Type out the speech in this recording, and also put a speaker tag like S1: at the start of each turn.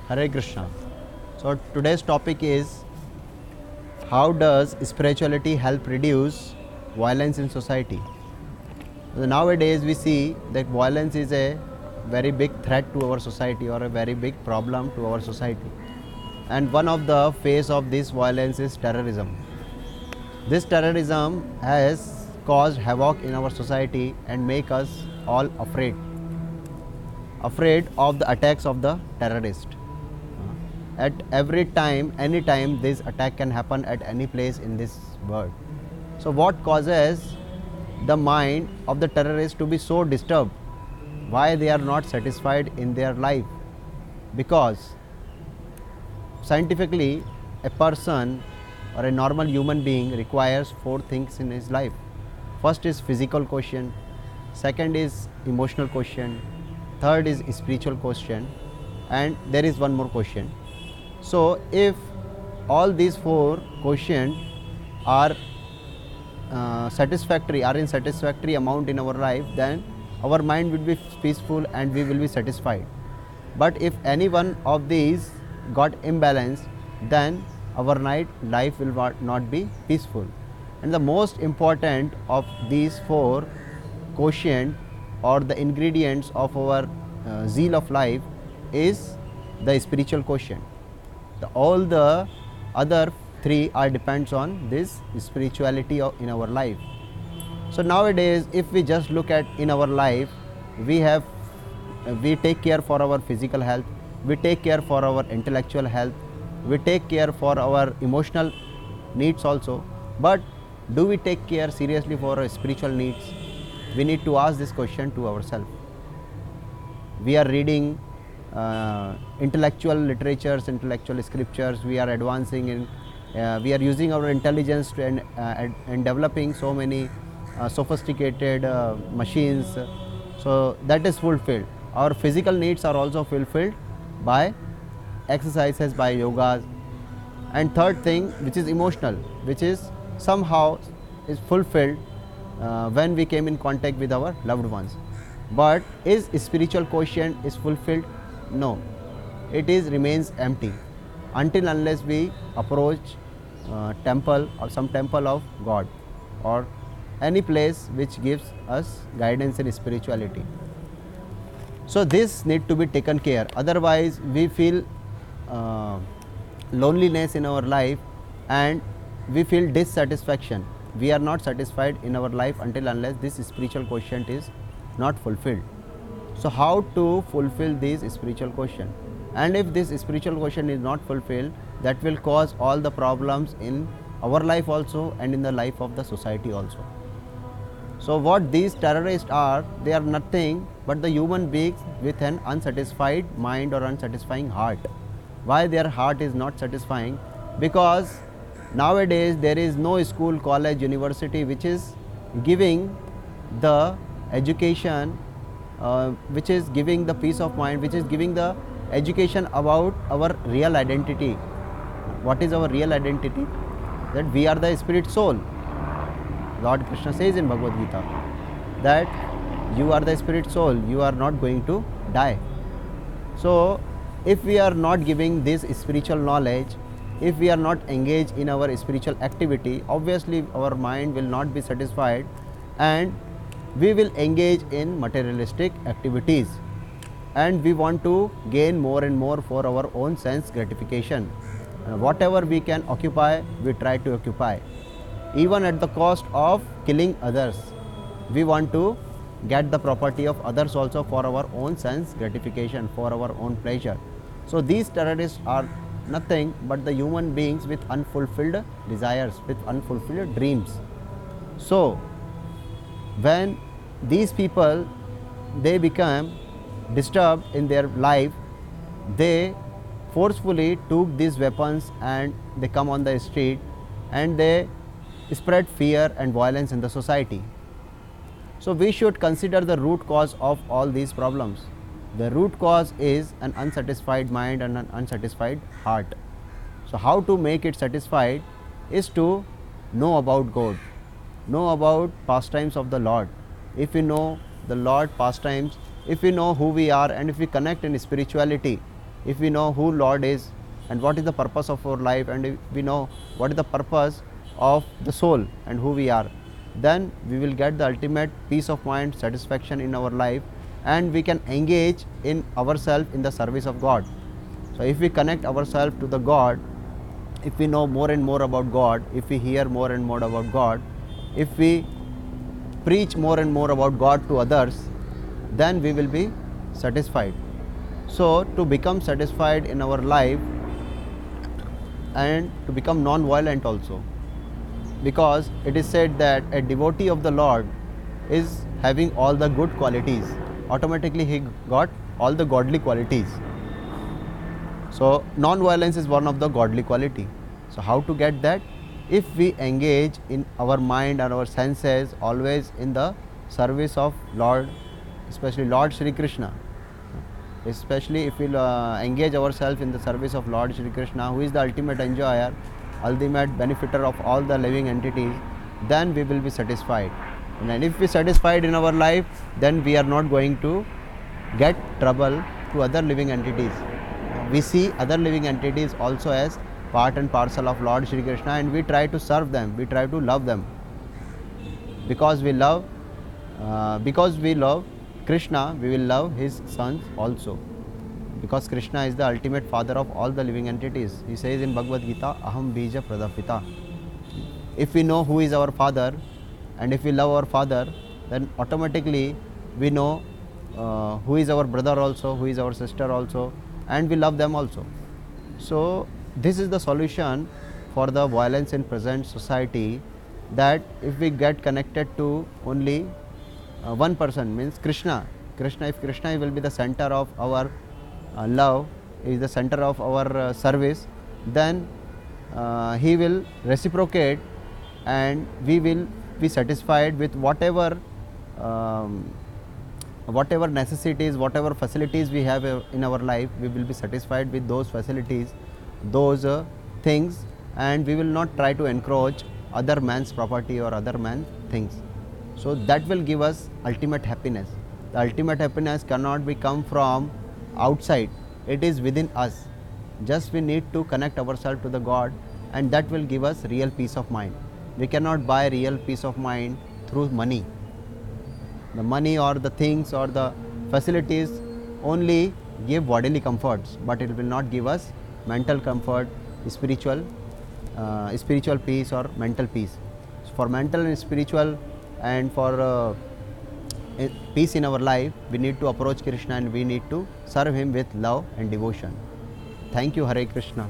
S1: Hare Krishna. So today's topic is, how does spirituality help reduce violence in society? So nowadays we see that violence is a very big threat to our society, or a very big problem to our society. And one of the face of this violence is terrorism. This terrorism has caused havoc in our society and make us all afraid of the attacks of the terrorist. At every time, any time, this attack can happen at any place in this world. So what causes the mind of the terrorist to be so disturbed? Why they are not satisfied in their life? Because scientifically, a person or a normal human being requires four things in his life. First is physical quotient, second is emotional quotient, third is spiritual quotient, and there is one more quotient. So if all these four quotient are satisfactory, are in satisfactory amount in our life, then our mind will be peaceful and we will be satisfied. But if any one of these got imbalanced, then our life will not be peaceful. And the most important of these four quotient, or the ingredients of our zeal of life, is the spiritual quotient. All the other three are depends on this spirituality in our life. So nowadays, if we just look at in our life, we take care for our physical health, we take care for our intellectual health, we take care for our emotional needs also. But do we take care seriously for our spiritual needs? We need to ask this question to ourselves. We are reading intellectual literatures, intellectual scriptures, we are advancing in, we are using our intelligence and developing so many sophisticated machines. So that is fulfilled. Our physical needs are also fulfilled by exercises, by yogas. And third thing, which is emotional, which is somehow is fulfilled when we came in contact with our loved ones. But is spiritual quotient is fulfilled? No, it is remains empty until unless we approach temple or some temple of God, or any place which gives us guidance in spirituality. So this need to be taken care. Otherwise, we feel loneliness in our life and we feel dissatisfaction. We are not satisfied in our life until unless this spiritual quotient is not fulfilled. So how to fulfill this spiritual quotient? And if this spiritual quotient is not fulfilled, that will cause all the problems in our life also and in the life of the society also. So what these terrorists are, they are nothing but the human beings with an unsatisfied mind or unsatisfying heart. Why their heart is not satisfying? Because nowadays there is no school, college, university which is giving the education, which is giving the peace of mind, which is giving the education about our real identity. What is our real identity? That we are the spirit soul. Lord Krishna says in Bhagavad Gita that you are the spirit soul, you are not going to die. So if we are not giving this spiritual knowledge, if we are not engaged in our spiritual activity, obviously our mind will not be satisfied and we will engage in materialistic activities, and we want to gain more and more for our own sense gratification. Whatever we can occupy, we try to occupy, even at the cost of killing others. We want to get the property of others also for our own sense gratification, for our own pleasure. So these terrorists are nothing but the human beings with unfulfilled desires, with unfulfilled dreams. So when these people, they become disturbed in their life, they forcefully took these weapons and they come on the street and they spread fear and violence in the society. So we should consider the root cause of all these problems. The root cause is an unsatisfied mind and an unsatisfied heart. So how to make it satisfied is to know about God, know about pastimes of the Lord. If we know the Lord pastimes, if we know who we are, and if we connect in spirituality, if we know who Lord is and what is the purpose of our life, and if we know what is the purpose of the soul and who we are, then we will get the ultimate peace of mind, satisfaction in our life, and we can engage in ourselves in the service of God. So if we connect ourselves to the God, if we know more and more about God, if we hear more and more about God, if we preach more and more about God to others, then we will be satisfied. So to become satisfied in our life and to become non-violent also, because it is said that a devotee of the Lord is having all the good qualities, automatically he got all the godly qualities. So non-violence is one of the godly quality. So how to get that? If we engage in our mind and our senses always in the service of Lord, especially Lord Shri Krishna, especially if we engage ourselves in the service of Lord Shri Krishna, who is the ultimate enjoyer, ultimate benefiter of all the living entities, then we will be satisfied. And if we satisfied in our life, then we are not going to get trouble to other living entities. We see other living entities also as part and parcel of Lord Shri Krishna, and we try to serve them, we try to love them, because we love Krishna, we will love his sons also, because Krishna is the ultimate father of all the living entities. He says in Bhagavad Gita, Aham Bija Pradapita. If we know who is our father and if we love our father, then automatically we know who is our brother also, who is our sister also, and we love them also. So this is the solution for the violence in present society, that if we get connected to only one person, means Krishna, if Krishna will be the center of our love, is the center of our service, then he will reciprocate, and we will be satisfied with whatever necessities, whatever facilities we have in our life. We will be satisfied with those facilities, those things, and we will not try to encroach other man's property or other man's things. So that will give us ultimate happiness. The ultimate happiness cannot be come from outside, it is within us. Just we need to connect ourselves to the God, and that will give us real peace of mind. We cannot buy real peace of mind through money. The money or the things or the facilities only give bodily comforts, but it will not give us mental comfort, spiritual peace or mental peace. So for mental and spiritual and for peace in our life, we need to approach Krishna and we need to serve him with love and devotion. Thank you. Hare Krishna.